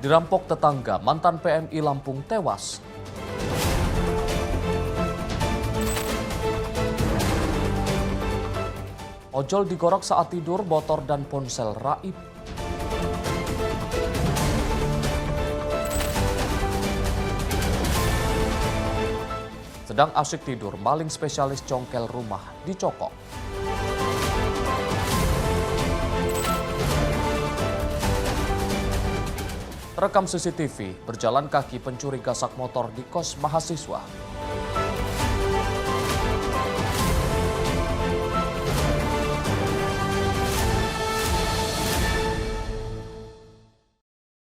Dirampok tetangga, mantan PMI Lampung tewas. Ojol digorok saat tidur, motor dan ponsel raib. Sedang asyik tidur, maling spesialis congkel rumah dicokok. Terekam CCTV, berjalan kaki pencuri gasak motor di kos mahasiswa.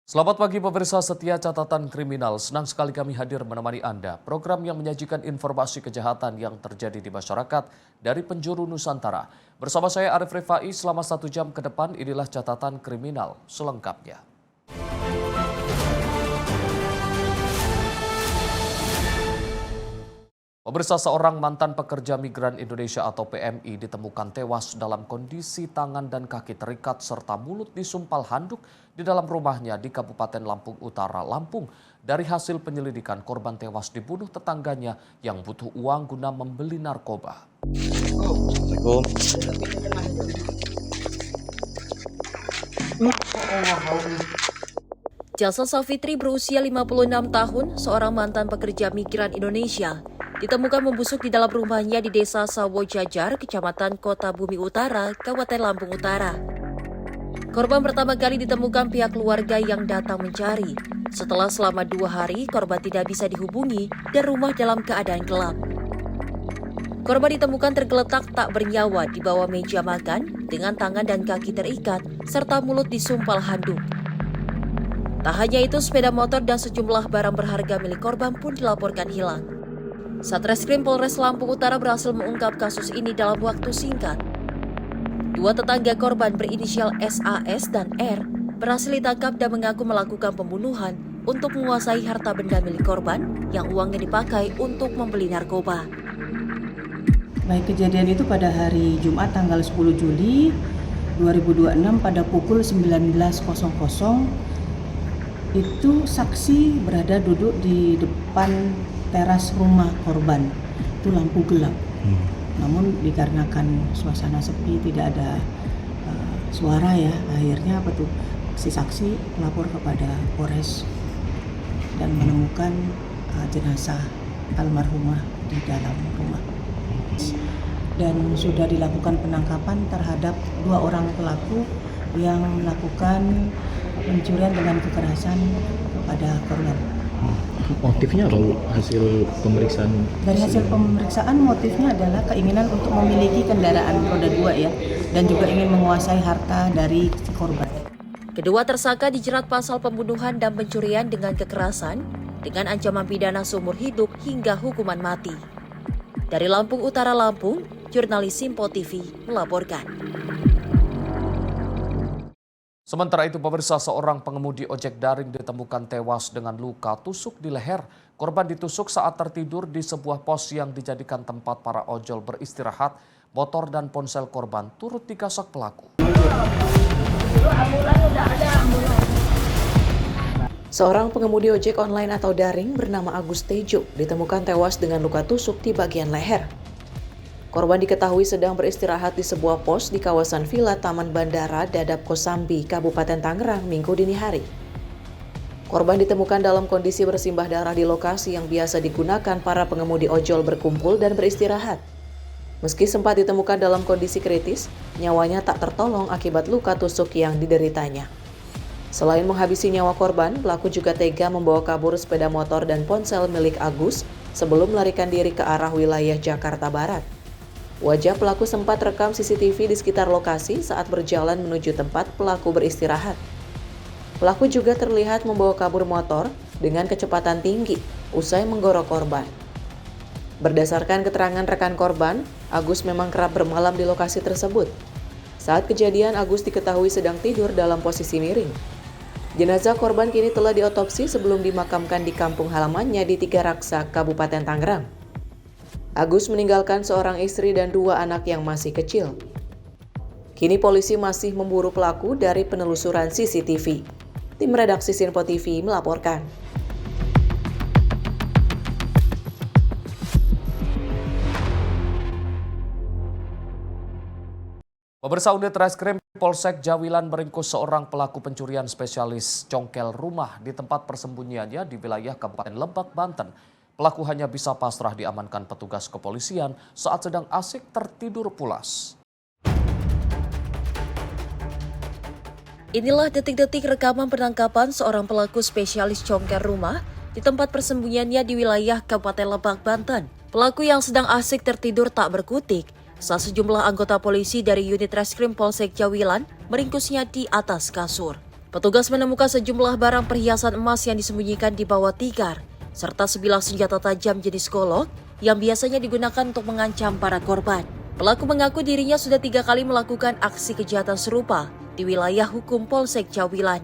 Selamat pagi pemirsa setia catatan kriminal. Senang sekali kami hadir menemani Anda. Program yang menyajikan informasi kejahatan yang terjadi di masyarakat dari penjuru Nusantara. Bersama saya Arif Rifai selama 1 jam ke depan, inilah catatan kriminal selengkapnya. Pemirsa, seorang mantan pekerja migran Indonesia atau PMI ditemukan tewas dalam kondisi tangan dan kaki terikat serta mulut disumpal handuk di dalam rumahnya di Kabupaten Lampung Utara, Lampung. Dari hasil penyelidikan, korban tewas dibunuh tetangganya yang butuh uang guna membeli narkoba. Assalamualaikum. Jalsa Safitri berusia 56 tahun, seorang mantan pekerja migran Indonesia, ditemukan membusuk di dalam rumahnya di Desa Sawo Jajar, Kecamatan Kota Bumi Utara, Kabupaten Lampung Utara. Korban pertama kali ditemukan pihak keluarga yang datang mencari. Setelah selama 2 hari, korban tidak bisa dihubungi dan rumah dalam keadaan gelap. Korban ditemukan tergeletak tak bernyawa di bawah meja makan dengan tangan dan kaki terikat serta mulut disumpal handuk. Tak hanya itu, sepeda motor dan sejumlah barang berharga milik korban pun dilaporkan hilang. Satreskrim Polres Lampung Utara berhasil mengungkap kasus ini dalam waktu singkat. 2 tetangga korban berinisial SAS dan R berhasil ditangkap dan mengaku melakukan pembunuhan untuk menguasai harta benda milik korban yang uangnya dipakai untuk membeli narkoba. Baik, kejadian itu pada hari Jumat tanggal 10 Juli 2026 pada pukul 19.00. Itu saksi berada duduk di depan teras rumah korban. Itu lampu gelap. Namun dikarenakan suasana sepi, tidak ada suara ya, akhirnya si saksi melapor kepada Polres dan menemukan jenazah almarhumah di dalam rumah. Dan sudah dilakukan penangkapan terhadap 2 orang pelaku yang melakukan pencurian dengan kekerasan kepada korban. Motifnya atau hasil pemeriksaan? Dari hasil pemeriksaan, motifnya adalah keinginan untuk memiliki kendaraan roda 2 ya, dan juga ingin menguasai harta dari si korban. Kedua tersangka dijerat pasal pembunuhan dan pencurian dengan kekerasan dengan ancaman pidana seumur hidup hingga hukuman mati. Dari Lampung Utara, Lampung, jurnalis Simpo TV melaporkan. Sementara itu pemirsa, seorang pengemudi ojek daring ditemukan tewas dengan luka tusuk di leher. Korban ditusuk saat tertidur di sebuah pos yang dijadikan tempat para ojol beristirahat. Motor dan ponsel korban turut digasak pelaku. Seorang pengemudi ojek online atau daring bernama Agus Tejo ditemukan tewas dengan luka tusuk di bagian leher. Korban diketahui sedang beristirahat di sebuah pos di kawasan Villa Taman Bandara Dadap Kosambi, Kabupaten Tangerang, Minggu dini hari. Korban ditemukan dalam kondisi bersimbah darah di lokasi yang biasa digunakan para pengemudi ojol berkumpul dan beristirahat. Meski sempat ditemukan dalam kondisi kritis, nyawanya tak tertolong akibat luka tusuk yang dideritanya. Selain menghabisi nyawa korban, pelaku juga tega membawa kabur sepeda motor dan ponsel milik Agus sebelum melarikan diri ke arah wilayah Jakarta Barat. Wajah pelaku sempat rekam CCTV di sekitar lokasi saat berjalan menuju tempat pelaku beristirahat. Pelaku juga terlihat membawa kabur motor dengan kecepatan tinggi usai menggorok korban. Berdasarkan keterangan rekan korban, Agus memang kerap bermalam di lokasi tersebut. Saat kejadian, Agus diketahui sedang tidur dalam posisi miring. Jenazah korban kini telah diotopsi sebelum dimakamkan di kampung halamannya di Tiga Raksa, Kabupaten Tangerang. Agus meninggalkan seorang istri dan 2 anak yang masih kecil. Kini polisi masih memburu pelaku dari penelusuran CCTV. Tim redaksi Sinpo TV melaporkan. Pemirsa, unit reskrim Polsek Jawilan meringkus seorang pelaku pencurian spesialis congkel rumah di tempat persembunyiannya di wilayah Kabupaten Lebak, Banten. Pelaku hanya bisa pasrah diamankan petugas kepolisian saat sedang asik tertidur pulas. Inilah detik-detik rekaman penangkapan seorang pelaku spesialis congkel rumah di tempat persembunyiannya di wilayah Kabupaten Lebak, Banten. Pelaku yang sedang asik tertidur tak berkutik saat sejumlah anggota polisi dari unit reskrim Polsek Jawilan meringkusnya di atas kasur. Petugas menemukan sejumlah barang perhiasan emas yang disembunyikan di bawah tikar, serta sebilah senjata tajam jenis golok yang biasanya digunakan untuk mengancam para korban. Pelaku mengaku dirinya sudah 3 kali melakukan aksi kejahatan serupa di wilayah hukum Polsek Jawilan.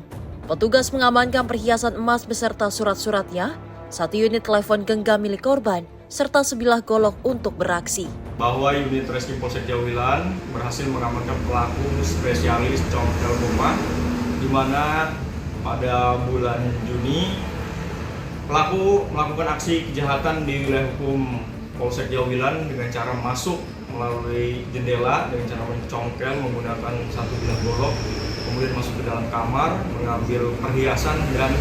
Petugas mengamankan perhiasan emas beserta surat-suratnya, 1 unit telepon genggam milik korban, serta sebilah golok untuk beraksi. Bahwa unit reskrim Polsek Jawilan berhasil mengamankan pelaku spesialis congkel rumah, di mana pada bulan Juni pelaku melakukan aksi kejahatan di wilayah hukum Polsek Jawilan dengan cara masuk melalui jendela dengan cara mencongkel menggunakan 1 bilah golok, kemudian masuk ke dalam kamar, mengambil perhiasan dan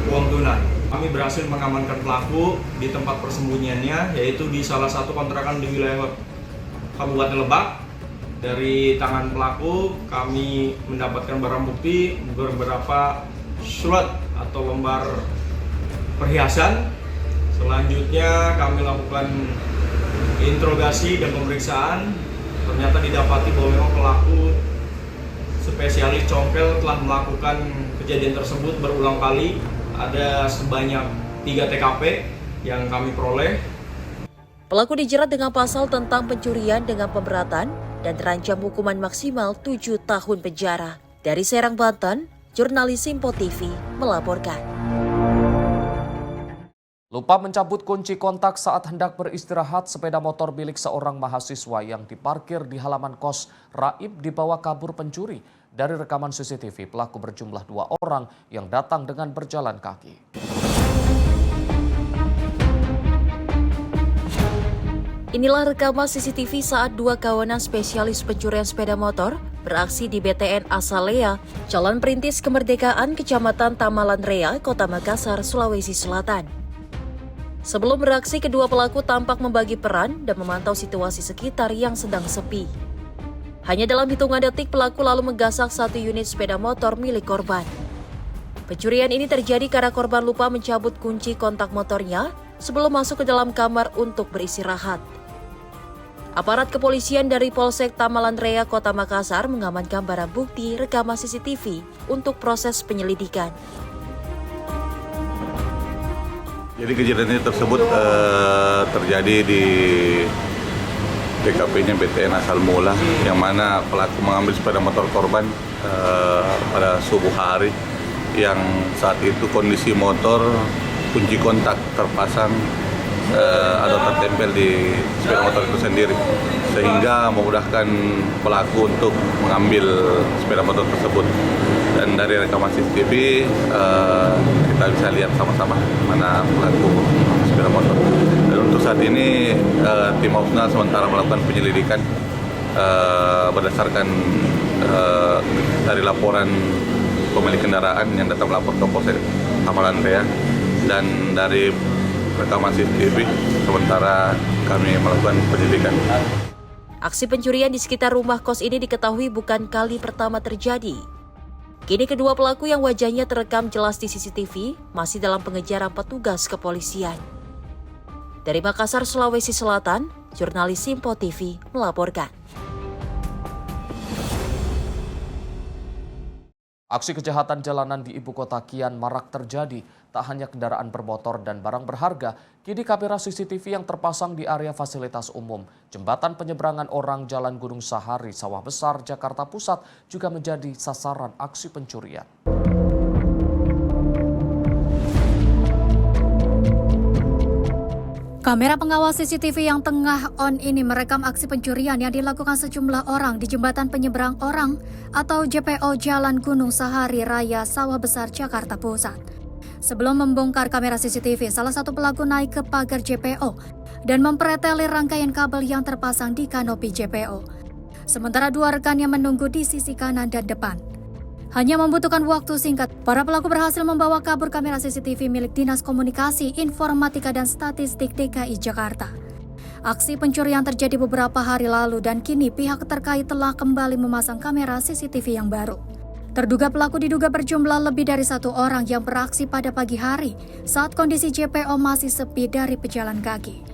uang tunai. Kami berhasil mengamankan pelaku di tempat persembunyiannya, yaitu di salah satu kontrakan di wilayah Kabupaten Lebak. Dari tangan pelaku, kami mendapatkan barang bukti beberapa surat atau lembar perhiasan. Selanjutnya kami lakukan interogasi dan pemeriksaan. Ternyata didapati bahwa memang pelaku spesialis congkel telah melakukan kejadian tersebut berulang kali. Ada sebanyak 3 TKP yang kami peroleh. Pelaku dijerat dengan pasal tentang pencurian dengan pemberatan dan terancam hukuman maksimal 7 tahun penjara. Dari Serang, Banten, jurnalis Sinpo TV melaporkan. Lupa mencabut kunci kontak saat hendak beristirahat, sepeda motor milik seorang mahasiswa yang diparkir di halaman kos Raib dibawa kabur pencuri. Dari rekaman CCTV, pelaku berjumlah 2 orang yang datang dengan berjalan kaki. Inilah rekaman CCTV saat 2 kawanan spesialis pencurian sepeda motor beraksi di BTN Asalea, Jalan Perintis Kemerdekaan, Kecamatan Tamalan Rea, Kota Makassar, Sulawesi Selatan. Sebelum beraksi, kedua pelaku tampak membagi peran dan memantau situasi sekitar yang sedang sepi. Hanya dalam hitungan detik, pelaku lalu menggasak 1 unit sepeda motor milik korban. Pencurian ini terjadi karena korban lupa mencabut kunci kontak motornya sebelum masuk ke dalam kamar untuk beristirahat. Aparat kepolisian dari Polsek Tamalan Rea, Kota Makassar mengamankan barang bukti rekaman CCTV untuk proses penyelidikan. Jadi kejadian ini tersebut terjadi di TKP-nya BTN Asal Mula, yang mana pelaku mengambil sepeda motor korban pada subuh hari, yang saat itu kondisi motor kunci kontak terpasang atau tertempel di sepeda motor itu sendiri, sehingga memudahkan pelaku untuk mengambil sepeda motor tersebut. Dan dari rekaman CCTV kita bisa lihat sama-sama mana pelaku sepeda motor. Dan untuk saat ini tim operasional sementara melakukan penyelidikan berdasarkan dari laporan pemilik kendaraan yang datang melapor ke Polsek Tamalan Rea, dan dari rekaman CCTV sementara kami melakukan penyelidikan. Aksi pencurian di sekitar rumah kos ini diketahui bukan kali pertama terjadi. Kini kedua pelaku yang wajahnya terekam jelas di CCTV masih dalam pengejaran petugas kepolisian. Dari Makassar, Sulawesi Selatan, jurnalis Sinpo TV melaporkan. Aksi kejahatan jalanan di ibu kota kian marak terjadi. Tak hanya kendaraan bermotor dan barang berharga, kini kamera CCTV yang terpasang di area fasilitas umum, jembatan penyeberangan orang Jalan Gunung Sahari, Sawah Besar, Jakarta Pusat juga menjadi sasaran aksi pencurian. Kamera pengawas CCTV yang tengah on ini merekam aksi pencurian yang dilakukan sejumlah orang di Jembatan Penyeberang Orang atau JPO Jalan Gunung Sahari Raya Sawah Besar, Jakarta Pusat. Sebelum membongkar kamera CCTV, salah satu pelaku naik ke pagar JPO dan mempreteli rangkaian kabel yang terpasang di kanopi JPO. Sementara dua rekannya menunggu di sisi kanan dan depan. Hanya membutuhkan waktu singkat, para pelaku berhasil membawa kabur kamera CCTV milik Dinas Komunikasi, Informatika dan Statistik DKI Jakarta. Aksi pencurian terjadi beberapa hari lalu dan kini pihak terkait telah kembali memasang kamera CCTV yang baru. Terduga pelaku diduga berjumlah lebih dari 1 orang yang beraksi pada pagi hari saat kondisi JPO masih sepi dari pejalan kaki.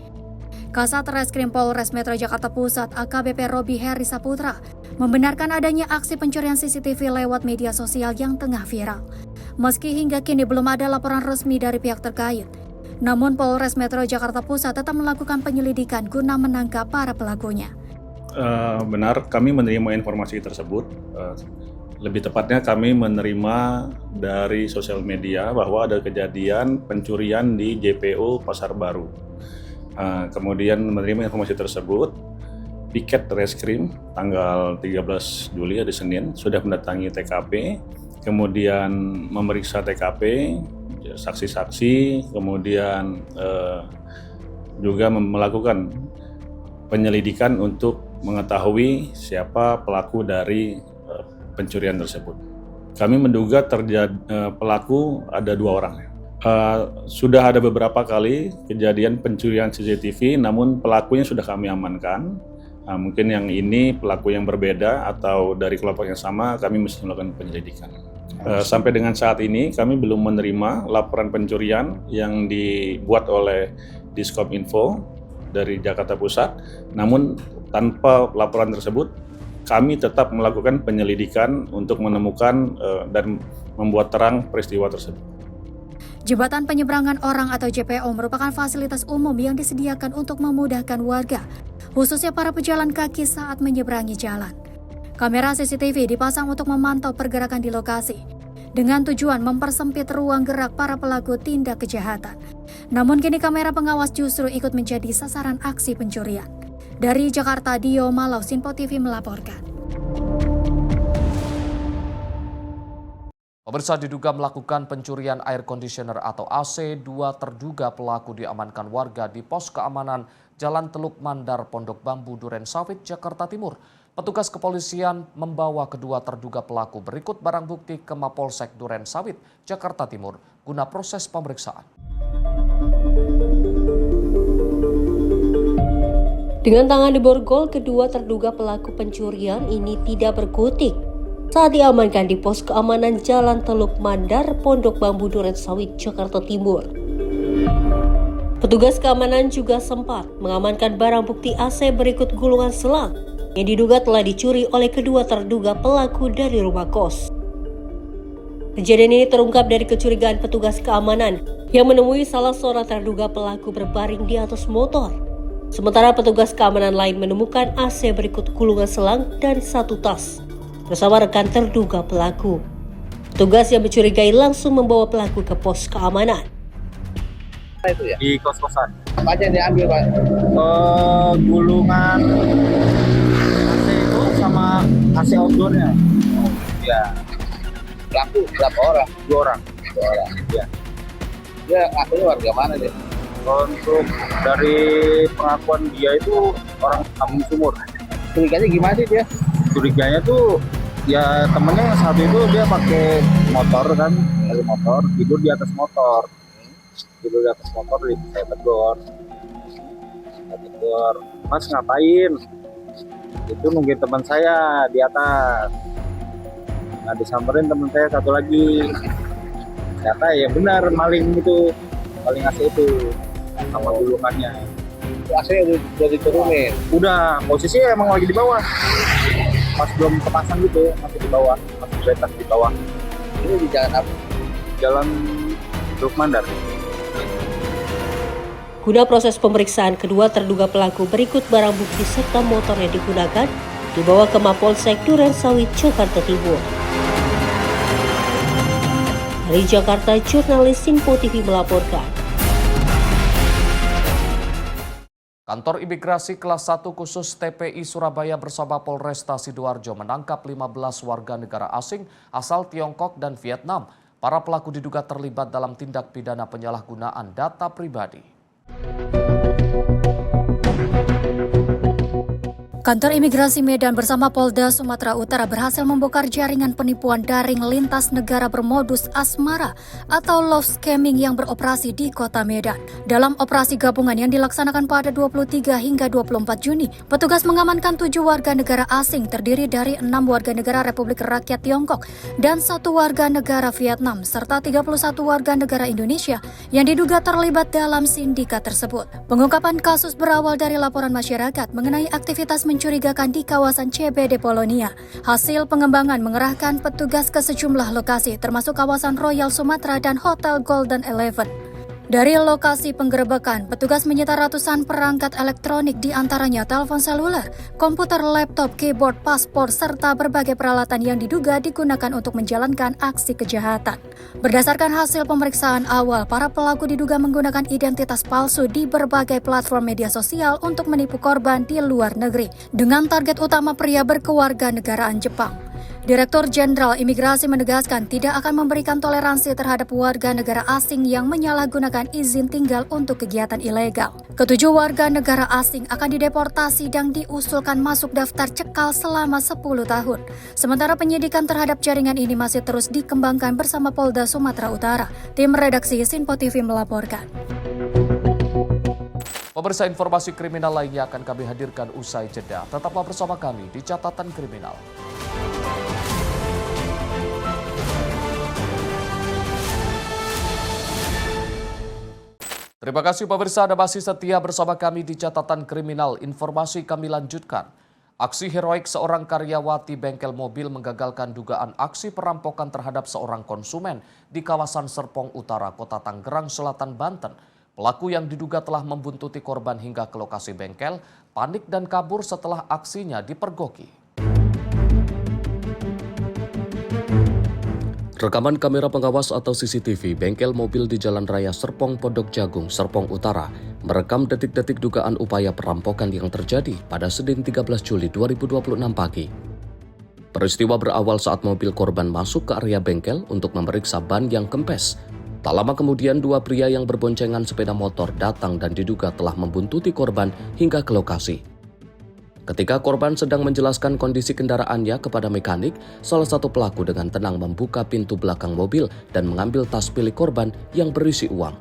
Kasat Reskrim Polres Metro Jakarta Pusat AKBP Robi Heri Saputra membenarkan adanya aksi pencurian CCTV lewat media sosial yang tengah viral. Meski hingga kini belum ada laporan resmi dari pihak terkait, namun Polres Metro Jakarta Pusat tetap melakukan penyelidikan guna menangkap para pelakunya. Benar, kami menerima informasi tersebut. Lebih tepatnya kami menerima dari sosial media bahwa ada kejadian pencurian di JPO Pasar Baru. Kemudian menerima informasi tersebut, Piket Reskrim tanggal 13 Juli hari Senin sudah mendatangi TKP, kemudian memeriksa TKP, saksi-saksi, kemudian juga melakukan penyelidikan untuk mengetahui siapa pelaku dari pencurian tersebut. Kami menduga pelaku ada 2 orang. Sudah ada beberapa kali kejadian pencurian CCTV, namun pelakunya sudah kami amankan. Mungkin yang ini pelaku yang berbeda atau dari kelompok yang sama, kami mesti melakukan penyelidikan. Sampai dengan saat ini kami belum menerima laporan pencurian yang dibuat oleh Diskominfo dari Jakarta Pusat. Namun tanpa laporan tersebut, kami tetap melakukan penyelidikan untuk menemukan dan membuat terang peristiwa tersebut. Jembatan Penyeberangan Orang atau JPO merupakan fasilitas umum yang disediakan untuk memudahkan warga, khususnya para pejalan kaki saat menyeberangi jalan. Kamera CCTV dipasang untuk memantau pergerakan di lokasi, dengan tujuan mempersempit ruang gerak para pelaku tindak kejahatan. Namun kini kamera pengawas justru ikut menjadi sasaran aksi pencurian. Dari Jakarta, Dio Malau, Sinpo TV melaporkan. Pemirsa, diduga melakukan pencurian air conditioner atau AC, 2 terduga pelaku diamankan warga di pos keamanan Jalan Teluk Mandar, Pondok Bambu, Duren Sawit, Jakarta Timur. Petugas kepolisian membawa kedua terduga pelaku berikut barang bukti ke Mapolsek Duren Sawit, Jakarta Timur, guna proses pemeriksaan. Dengan tangan diborgol, kedua terduga pelaku pencurian ini tidak berkutik saat diamankan di pos keamanan Jalan Teluk Mandar, Pondok Bambu, Duren Sawit, Jakarta Timur. Petugas keamanan juga sempat mengamankan barang bukti AC berikut gulungan selang yang diduga telah dicuri oleh kedua terduga pelaku dari rumah kos. Kejadian ini terungkap dari kecurigaan petugas keamanan yang menemui salah seorang terduga pelaku berbaring di atas motor. Sementara petugas keamanan lain menemukan AC berikut gulungan selang dan 1 tas bersama rekan terduga pelaku. Petugas yang mencurigai langsung membawa pelaku ke pos keamanan. Itu ya? Di kos-kosan. Apa aja yang diambil, Pak? Gulungan AC itu sama AC outdoornya. Ya. Pelaku berapa orang? 2 orang. 2 orang. Ya. Dia aslinya warga mana dia? Untuk dari pengakuan dia itu orang Kampung Sumur. Curiganya gimana sih dia? Curiganya tuh ya temennya yang satu itu dia pakai motor kan, pakai motor, tidur di atas motor. Tidur di atas motor, saya tegur, Mas ngapain? Itu nungguin teman saya di atas. Nah disamperin teman saya satu lagi. Ternyata ya benar maling itu, maling AC itu sama gulungannya. AC udah diturunin. Udah posisinya emang lagi di bawah. Pas belum kepasang gitu, masih di bawah, masih betas di bawah. Ini di jalan apa? Jalan Teluk Mandar. Guna proses pemeriksaan, kedua terduga pelaku berikut barang bukti serta motor yang digunakan dibawa ke Mapolsek Duren Sawit, Jakarta Timur. Dari Jakarta, jurnalis Sinpo TV melaporkan. Kantor Imigrasi Kelas 1 khusus TPI Surabaya bersama Polresta Sidoarjo menangkap 15 warga negara asing asal Tiongkok dan Vietnam. Para pelaku diduga terlibat dalam tindak pidana penyalahgunaan data pribadi. Kantor Imigrasi Medan bersama Polda Sumatera Utara berhasil membongkar jaringan penipuan daring lintas negara bermodus asmara atau love scamming yang beroperasi di Kota Medan. Dalam operasi gabungan yang dilaksanakan pada 23 hingga 24 Juni, petugas mengamankan 7 warga negara asing terdiri dari 6 warga negara Republik Rakyat Tiongkok dan 1 warga negara Vietnam serta 31 warga negara Indonesia yang diduga terlibat dalam sindikat tersebut. Pengungkapan kasus berawal dari laporan masyarakat mengenai aktivitas mencurigakan di kawasan CBD Polonia. Hasil pengembangan mengerahkan petugas ke sejumlah lokasi termasuk kawasan Royal Sumatera dan Hotel Golden Eleven. Dari lokasi penggerebekan, petugas menyita ratusan perangkat elektronik di antaranya telepon seluler, komputer, laptop, keyboard, paspor, serta berbagai peralatan yang diduga digunakan untuk menjalankan aksi kejahatan. Berdasarkan hasil pemeriksaan awal, para pelaku diduga menggunakan identitas palsu di berbagai platform media sosial untuk menipu korban di luar negeri, dengan target utama pria berkewarganegaraan Jepang. Direktur Jenderal Imigrasi menegaskan tidak akan memberikan toleransi terhadap warga negara asing yang menyalahgunakan izin tinggal untuk kegiatan ilegal. Ketujuh warga negara asing akan dideportasi dan diusulkan masuk daftar cekal selama 10 tahun. Sementara penyidikan terhadap jaringan ini masih terus dikembangkan bersama Polda Sumatera Utara. Tim redaksi Sinpo TV melaporkan. Pemirsa, informasi kriminal lainnya akan kami hadirkan usai jeda. Tetaplah bersama kami di Catatan Kriminal. Terima kasih pemirsa Anda masih setia bersama kami di Catatan Kriminal. Informasi kami lanjutkan. Aksi heroik seorang karyawati bengkel mobil menggagalkan dugaan aksi perampokan terhadap seorang konsumen di kawasan Serpong Utara, Kota Tangerang Selatan, Banten. Pelaku yang diduga telah membuntuti korban hingga ke lokasi bengkel, panik dan kabur setelah aksinya dipergoki. Rekaman kamera pengawas atau CCTV bengkel mobil di Jalan Raya Serpong Pondok Jagung, Serpong Utara merekam detik-detik dugaan upaya perampokan yang terjadi pada Senin 13 Juli 2026 pagi. Peristiwa berawal saat mobil korban masuk ke area bengkel untuk memeriksa ban yang kempes. Tak lama kemudian 2 pria yang berboncengan sepeda motor datang dan diduga telah membuntuti korban hingga ke lokasi. Ketika korban sedang menjelaskan kondisi kendaraannya kepada mekanik, salah satu pelaku dengan tenang membuka pintu belakang mobil dan mengambil tas milik korban yang berisi uang.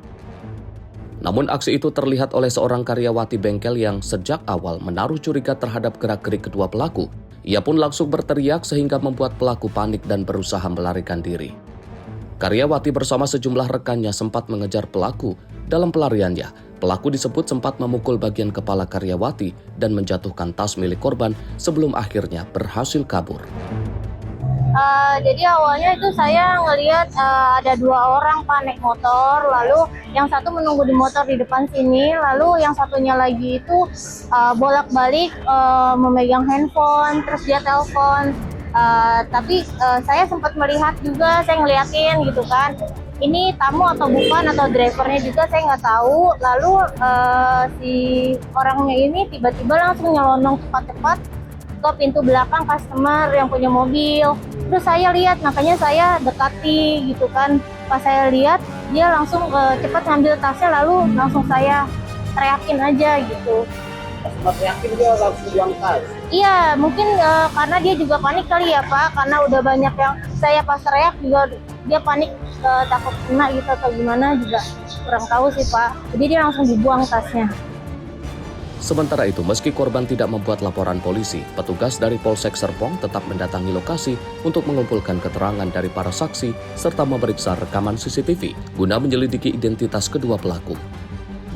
Namun aksi itu terlihat oleh seorang karyawati bengkel yang sejak awal menaruh curiga terhadap gerak-gerik kedua pelaku. Ia pun langsung berteriak sehingga membuat pelaku panik dan berusaha melarikan diri. Karyawati bersama sejumlah rekannya sempat mengejar pelaku. Dalam pelariannya, pelaku disebut sempat memukul bagian kepala karyawati dan menjatuhkan tas milik korban sebelum akhirnya berhasil kabur. Jadi awalnya itu saya ngelihat ada 2 orang naik motor, lalu yang satu menunggu di motor di depan sini, lalu yang satunya lagi itu bolak-balik memegang handphone, terus dia telepon. Tapi saya sempat melihat juga, saya ngeliatin gitu kan. Ini tamu atau bukan atau drivernya juga saya nggak tahu. Lalu si orangnya ini tiba-tiba langsung nyelonong cepat-cepat ke pintu belakang customer yang punya mobil. Terus saya lihat, makanya saya dekati gitu kan. Pas saya lihat dia langsung cepat ngambil tasnya, lalu langsung saya teriakin aja gitu. Sempat yakin dia langsung buang tas. Iya, mungkin karena dia juga panik kali ya Pak, karena udah banyak yang saya pas teriak juga dia panik, takut kena gitu atau gimana juga kurang tahu sih Pak. Jadi dia langsung dibuang tasnya. Sementara itu, meski korban tidak membuat laporan polisi, petugas dari Polsek Serpong tetap mendatangi lokasi untuk mengumpulkan keterangan dari para saksi serta memeriksa rekaman CCTV guna menyelidiki identitas kedua pelaku.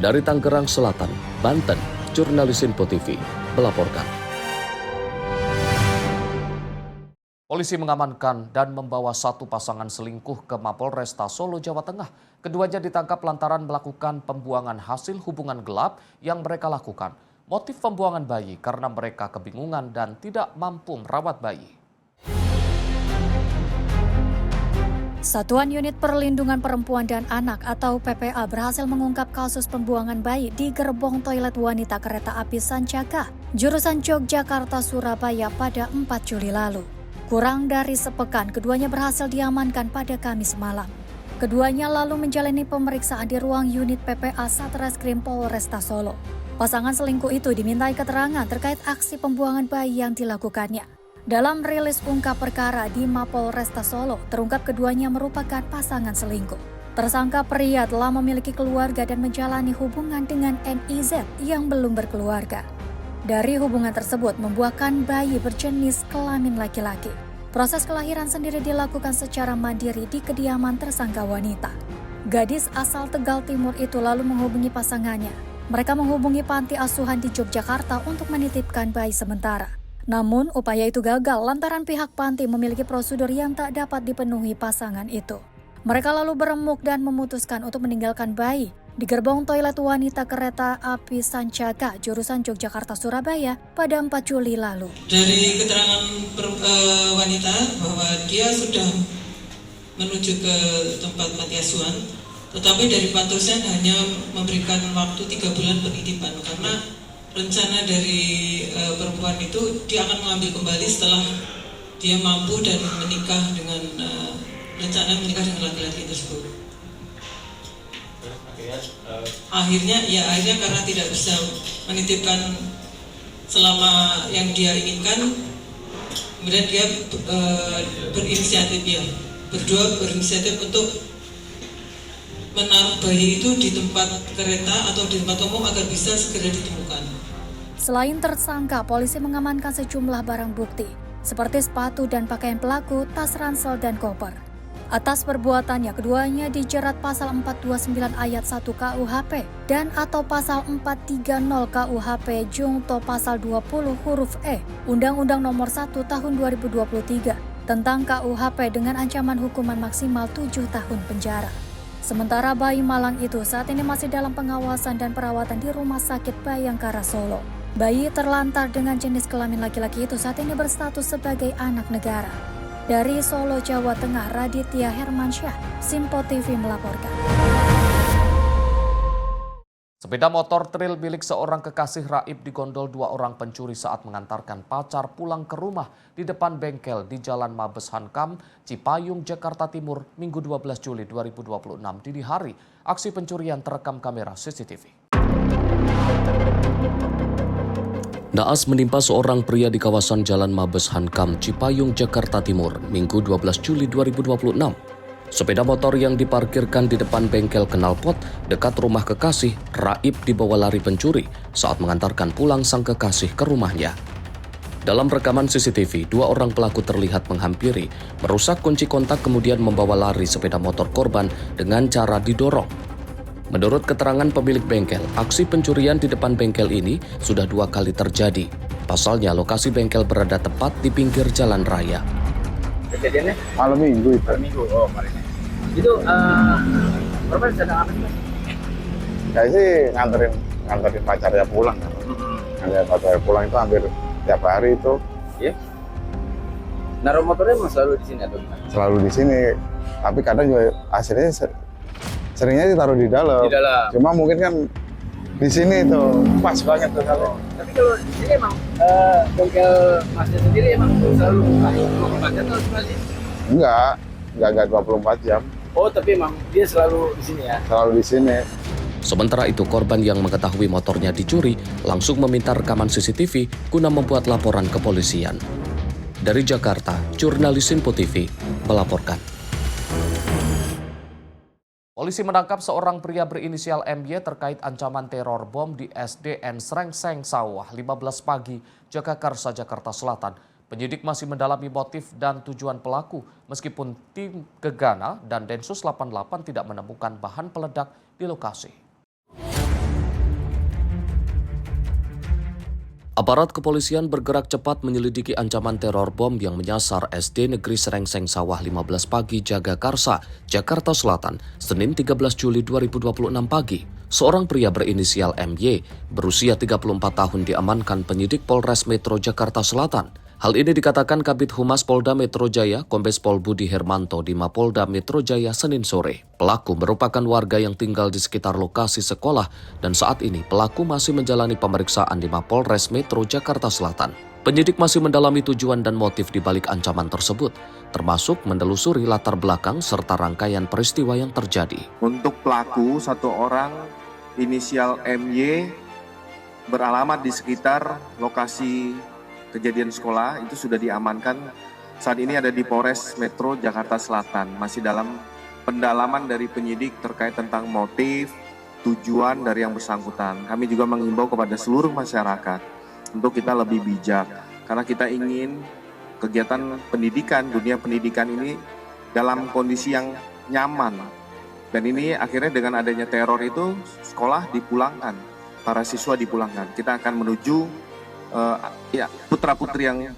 Dari Tangerang Selatan, Banten, jurnalis Sinpo TV melaporkan. Polisi mengamankan dan membawa 1 pasangan selingkuh ke Mapolresta Solo, Jawa Tengah. Keduanya ditangkap lantaran melakukan pembuangan hasil hubungan gelap yang mereka lakukan. Motif pembuangan bayi karena mereka kebingungan dan tidak mampu merawat bayi. Satuan Unit Perlindungan Perempuan dan Anak atau PPA berhasil mengungkap kasus pembuangan bayi di gerbong toilet wanita kereta api Sancaka, jurusan Yogyakarta-Surabaya pada 4 Juli lalu. Kurang dari sepekan, keduanya berhasil diamankan pada Kamis malam. Keduanya lalu menjalani pemeriksaan di ruang unit PPA Satreskrim Polresta Solo. Pasangan selingkuh itu dimintai keterangan terkait aksi pembuangan bayi yang dilakukannya. Dalam rilis ungkap perkara di Mapolresta Solo, terungkap keduanya merupakan pasangan selingkuh. Tersangka pria telah memiliki keluarga dan menjalani hubungan dengan NIZ yang belum berkeluarga. Dari hubungan tersebut membuahkan bayi berjenis kelamin laki-laki. Proses kelahiran sendiri dilakukan secara mandiri di kediaman tersangka wanita. Gadis asal Tegal Timur itu lalu menghubungi pasangannya. Mereka menghubungi panti asuhan di Yogyakarta untuk menitipkan bayi sementara. Namun, upaya itu gagal lantaran pihak panti memiliki prosedur yang tak dapat dipenuhi pasangan itu. Mereka lalu beremuk dan memutuskan untuk meninggalkan bayi di gerbong toilet wanita kereta api Sancaka, jurusan Yogyakarta-Surabaya pada 4 Juli lalu. Dari keterangan wanita bahwa dia sudah menuju ke tempat panti asuhan, tetapi dari Pantusan hanya memberikan waktu 3 bulan penitipan karena rencana dari perempuan itu dia akan mengambil kembali setelah dia mampu dan menikah dengan rencana menikah dengan laki-laki tersebut. Akhirnya karena tidak bisa menitipkan selama yang dia inginkan, kemudian dia berdua berinisiatif untuk menaruh bayi itu di tempat kereta atau di tempat umum agar bisa segera ditemukan. Selain tersangka, polisi mengamankan sejumlah barang bukti, seperti sepatu dan pakaian pelaku, tas ransel, dan koper. Atas perbuatannya, keduanya dijerat pasal 429 ayat 1 KUHP dan atau pasal 430 KUHP jungto pasal 20 huruf E, Undang-Undang Nomor 1 Tahun 2023 tentang KUHP dengan ancaman hukuman maksimal 7 tahun penjara. Sementara bayi malang itu saat ini masih dalam pengawasan dan perawatan di Rumah Sakit Bayangkara Solo. Bayi terlantar dengan jenis kelamin laki-laki itu saat ini berstatus sebagai anak negara. Dari Solo, Jawa Tengah, Raditya Hermansyah, Simpo TV melaporkan. Sepeda motor trail milik seorang kekasih raib digondol 2 orang pencuri saat mengantarkan pacar pulang ke rumah di depan bengkel di Jalan Mabes Hankam, Cipayung, Jakarta Timur, Minggu 12 Juli 2026 dini hari. Aksi pencurian terekam kamera CCTV. Naas menimpa seorang pria di kawasan Jalan Mabes Hankam, Cipayung, Jakarta Timur, Minggu 12 Juli 2026. Sepeda motor yang diparkirkan di depan bengkel knalpot dekat rumah kekasih raib dibawa lari pencuri saat mengantarkan pulang sang kekasih ke rumahnya. Dalam rekaman CCTV, 2 orang pelaku terlihat menghampiri, merusak kunci kontak kemudian membawa lari sepeda motor korban dengan cara didorong. Menurut keterangan pemilik bengkel, aksi pencurian di depan bengkel ini sudah 2 kali terjadi. Pasalnya, lokasi bengkel berada tepat di pinggir jalan raya. Kejadiannya malam minggu itu. Oh, kemarin. Itu korban sedang apa sih? Saya sih nganterin pacarnya pulang. Nganterin pacarnya pulang itu hampir tiap hari itu. Iya. Naruh motornya emang selalu di sini atau gimana? Selalu di sini. Tapi kadang juga hasilnya seringnya ditaruh di dalam. Di dalam. Cuma mungkin kan di sini tuh pas banget tuh kalau. Tapi kalau di sini emang bengkel masnya sendiri emang selalu 24 jam atau gimana sih? Enggak 24 jam. Oh, tapi emang dia selalu di sini ya? Selalu di sini. Sementara itu, korban yang mengetahui motornya dicuri langsung meminta rekaman CCTV guna membuat laporan kepolisian. Dari Jakarta, jurnalis Simpo TV melaporkan. Polisi menangkap seorang pria berinisial MY terkait ancaman teror bom di SDN Srengseng Sawah 15 pagi, Jagakarsa, Jakarta Selatan. Penyidik masih mendalami motif dan tujuan pelaku meskipun tim Gegana dan Densus 88 tidak menemukan bahan peledak di lokasi. Aparat kepolisian bergerak cepat menyelidiki ancaman teror bom yang menyasar SD Negeri Srengseng Sawah 15 pagi Jagakarsa, Jakarta Selatan, Senin 13 Juli 2026 pagi. Seorang pria berinisial MY berusia 34 tahun diamankan penyidik Polres Metro Jakarta Selatan. Hal ini dikatakan Kabid Humas Polda Metro Jaya, Kombes Pol Budi Hermanto di Mapolda Metro Jaya Senin sore. Pelaku merupakan warga yang tinggal di sekitar lokasi sekolah dan saat ini pelaku masih menjalani pemeriksaan di Mapolres Metro Jakarta Selatan. Penyidik masih mendalami tujuan dan motif di balik ancaman tersebut, termasuk menelusuri latar belakang serta rangkaian peristiwa yang terjadi. Untuk pelaku, satu orang inisial MY beralamat di sekitar lokasi kejadian sekolah, itu sudah diamankan. Saat ini ada di Polres Metro Jakarta Selatan, masih dalam pendalaman dari penyidik terkait tentang motif, tujuan dari yang bersangkutan. Kami juga mengimbau kepada seluruh masyarakat untuk kita lebih bijak, karena kita ingin kegiatan pendidikan, dunia pendidikan ini dalam kondisi yang nyaman. Dan ini akhirnya dengan adanya teror itu, sekolah dipulangkan, para siswa dipulangkan. Kita akan menuju putra-putri yang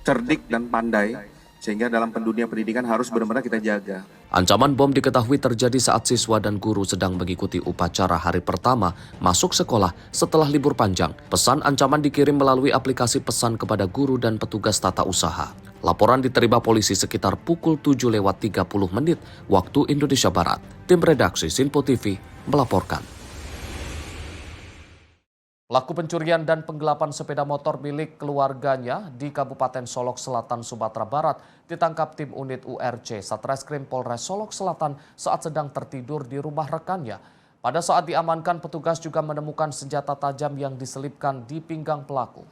cerdik dan pandai, sehingga dalam dunia pendidikan harus benar-benar kita jaga. Ancaman bom diketahui terjadi saat siswa dan guru sedang mengikuti upacara hari pertama masuk sekolah setelah libur panjang. Pesan ancaman dikirim melalui aplikasi pesan kepada guru dan petugas tata usaha. Laporan diterima polisi sekitar pukul 7:30 waktu Indonesia Barat. Tim redaksi Sinpo TV melaporkan. Pelaku pencurian dan penggelapan sepeda motor milik keluarganya di Kabupaten Solok Selatan, Sumatera Barat ditangkap tim unit URC Satreskrim Polres Solok Selatan saat sedang tertidur di rumah rekannya. Pada saat diamankan, petugas juga menemukan senjata tajam yang diselipkan di pinggang pelaku.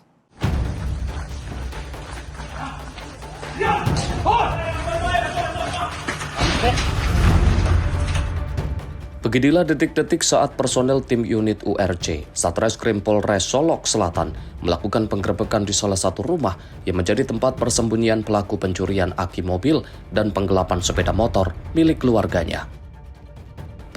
Beginilah detik-detik saat personel tim unit URC Satreskrim Polres Solok Selatan melakukan penggerebekan di salah satu rumah yang menjadi tempat persembunyian pelaku pencurian aki mobil dan penggelapan sepeda motor milik keluarganya.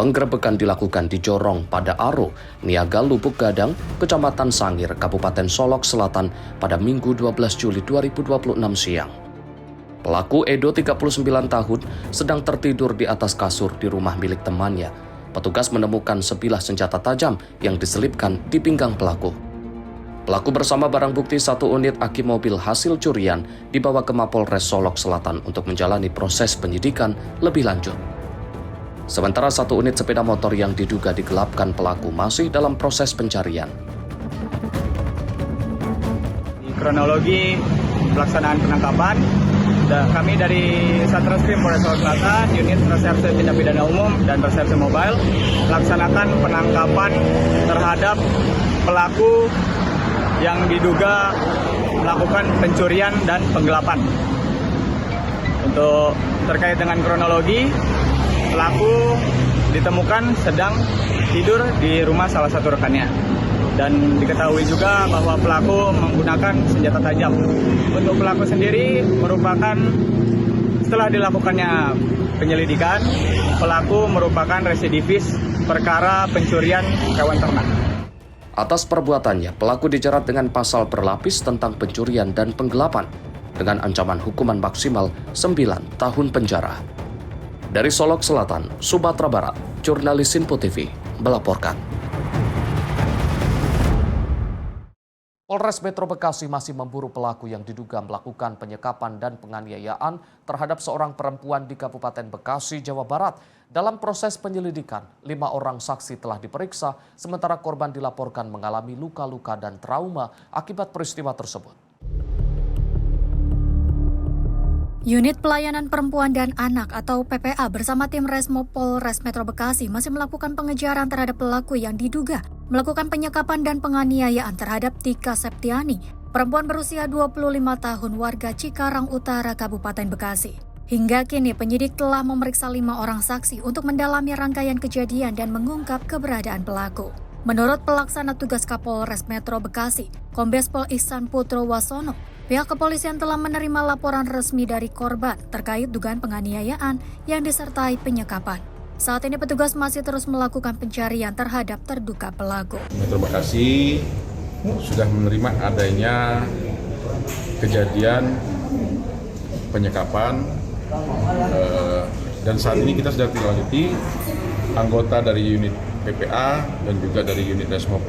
Penggerebekan dilakukan di Jorong pada Aro, Niaga Lubuk Gadang, Kecamatan Sangir, Kabupaten Solok Selatan pada Minggu 12 Juli 2026 siang. Pelaku Edo 39 tahun sedang tertidur di atas kasur di rumah milik temannya. Petugas menemukan sebilah senjata tajam yang diselipkan di pinggang pelaku. Pelaku bersama barang bukti satu unit aki mobil hasil curian dibawa ke Mapolres Solok Selatan untuk menjalani proses penyidikan lebih lanjut. Sementara satu unit sepeda motor yang diduga digelapkan pelaku masih dalam proses pencarian. Di kronologi pelaksanaan penangkapan, kami dari Satreskrim Polres Solok Selatan, unit reserse tindak pidana umum dan reserse mobile melaksanakan penangkapan terhadap pelaku yang diduga melakukan pencurian dan penggelapan. Untuk terkait dengan kronologi, pelaku ditemukan sedang tidur di rumah salah satu rekannya. Dan diketahui juga bahwa pelaku menggunakan senjata tajam. Untuk pelaku sendiri merupakan, setelah dilakukannya penyelidikan, pelaku merupakan residivis perkara pencurian hewan ternak. Atas perbuatannya, pelaku dijerat dengan pasal berlapis tentang pencurian dan penggelapan dengan ancaman hukuman maksimal 9 tahun penjara. Dari Solok Selatan, Sumatera Barat, jurnalis Sinpo TV melaporkan. Polres Metro Bekasi masih memburu pelaku yang diduga melakukan penyekapan dan penganiayaan terhadap seorang perempuan di Kabupaten Bekasi, Jawa Barat. Dalam proses penyelidikan, 5 orang saksi telah diperiksa, sementara korban dilaporkan mengalami luka-luka dan trauma akibat peristiwa tersebut. Unit Pelayanan Perempuan dan Anak atau PPA bersama tim Resmo Polres Metro Bekasi masih melakukan pengejaran terhadap pelaku yang diduga melakukan penyekapan dan penganiayaan terhadap Tika Septiani, perempuan berusia 25 tahun warga Cikarang Utara, Kabupaten Bekasi. Hingga kini penyidik telah memeriksa 5 orang saksi untuk mendalami rangkaian kejadian dan mengungkap keberadaan pelaku. Menurut pelaksana tugas Kapolres Metro Bekasi, Kombes Pol Ihsan Putro Wasono, pihak kepolisian telah menerima laporan resmi dari korban terkait dugaan penganiayaan yang disertai penyekapan. Saat ini petugas masih terus melakukan pencarian terhadap terduga pelaku. Metro Bekasi sudah menerima adanya kejadian penyekapan dan saat ini kita sedang tindak anggota dari unit PPA dan juga dari unit Resmo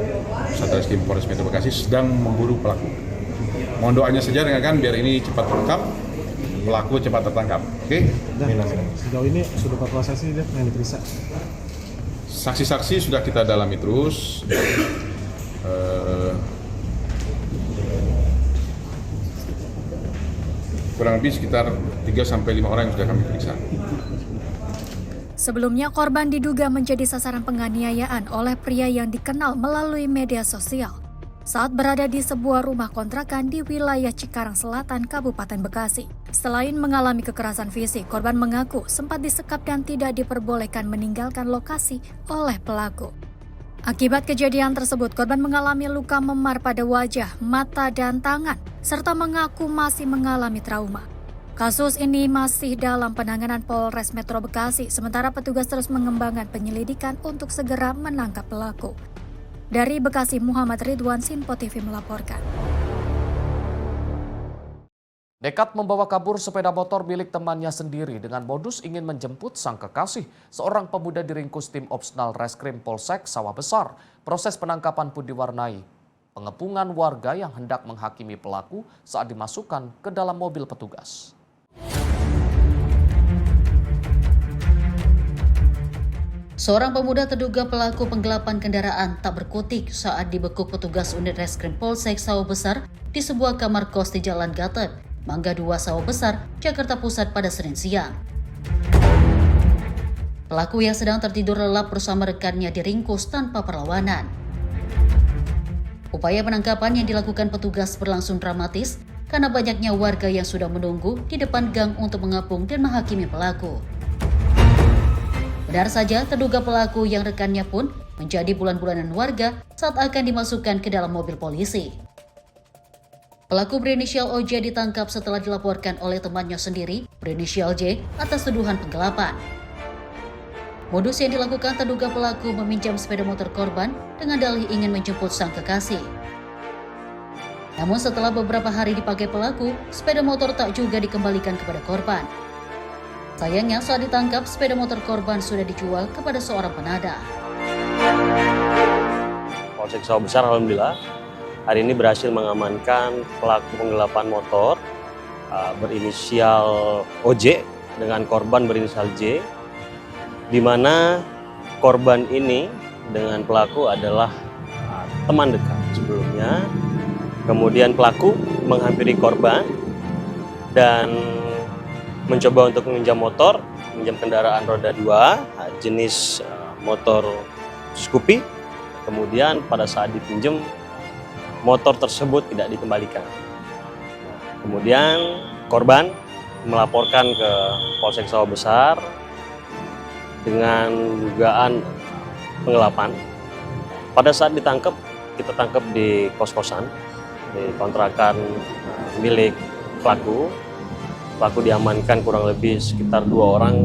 Satreskrim Polres Metro Bekasi sedang memburu pelaku. Mohon doanya saja rekan-rekan biar ini cepat terungkap, pelaku cepat tertangkap. Oke? Sejauh ini sudah berapa saksi yang diperiksa? Saksi-saksi sudah kita dalami terus. Kurang lebih sekitar 3-5 orang yang sudah kami periksa. Sebelumnya, korban diduga menjadi sasaran penganiayaan oleh pria yang dikenal melalui media sosial saat berada di sebuah rumah kontrakan di wilayah Cikarang Selatan, Kabupaten Bekasi. Selain mengalami kekerasan fisik, korban mengaku sempat disekap dan tidak diperbolehkan meninggalkan lokasi oleh pelaku. Akibat kejadian tersebut, korban mengalami luka memar pada wajah, mata, dan tangan, serta mengaku masih mengalami trauma. Kasus ini masih dalam penanganan Polres Metro Bekasi, sementara petugas terus mengembangkan penyelidikan untuk segera menangkap pelaku. Dari Bekasi, Muhammad Ridwan, Sinpo TV melaporkan. Nekat membawa kabur sepeda motor milik temannya sendiri dengan modus ingin menjemput sang kekasih, seorang pemuda diringkus tim Opsnal Reskrim Polsek Sawah Besar. Proses penangkapan pun diwarnai pengepungan warga yang hendak menghakimi pelaku saat dimasukkan ke dalam mobil petugas. Seorang pemuda terduga pelaku penggelapan kendaraan tak berkutik saat dibekuk petugas unit Reskrim Polsek Sawah Besar di sebuah kamar kos di Jalan Gatot, Mangga 2 Sawah Besar, Jakarta Pusat pada Senin siang. Pelaku yang sedang tertidur lelap bersama rekannya diringkus tanpa perlawanan. Upaya penangkapan yang dilakukan petugas berlangsung dramatis karena banyaknya warga yang sudah menunggu di depan gang untuk mengepung dan menghakimi pelaku. Benar saja, terduga pelaku yang rekannya pun menjadi bulan-bulanan warga saat akan dimasukkan ke dalam mobil polisi. Pelaku berinisial OJ ditangkap setelah dilaporkan oleh temannya sendiri, berinisial J, atas tuduhan penggelapan. Modus yang dilakukan terduga pelaku meminjam sepeda motor korban dengan dalih ingin menjemput sang kekasih. Namun setelah beberapa hari dipakai pelaku, sepeda motor tak juga dikembalikan kepada korban. Sayangnya saat ditangkap, sepeda motor korban sudah dijual kepada seorang penadah. Polsek Sawah Besar alhamdulillah hari ini berhasil mengamankan pelaku penggelapan motor berinisial OJ dengan korban berinisial J, di mana korban ini dengan pelaku adalah teman dekat sebelumnya. Kemudian pelaku menghampiri korban dan mencoba untuk meminjam kendaraan roda 2 jenis motor Scoopy. Kemudian pada saat dipinjam, motor tersebut tidak dikembalikan. Kemudian korban melaporkan ke Polsek Sawah Besar dengan dugaan penggelapan. Pada saat ditangkap, kita tangkap di kos-kosan, di kontrakan milik pelaku. Pelaku diamankan kurang lebih sekitar 2 orang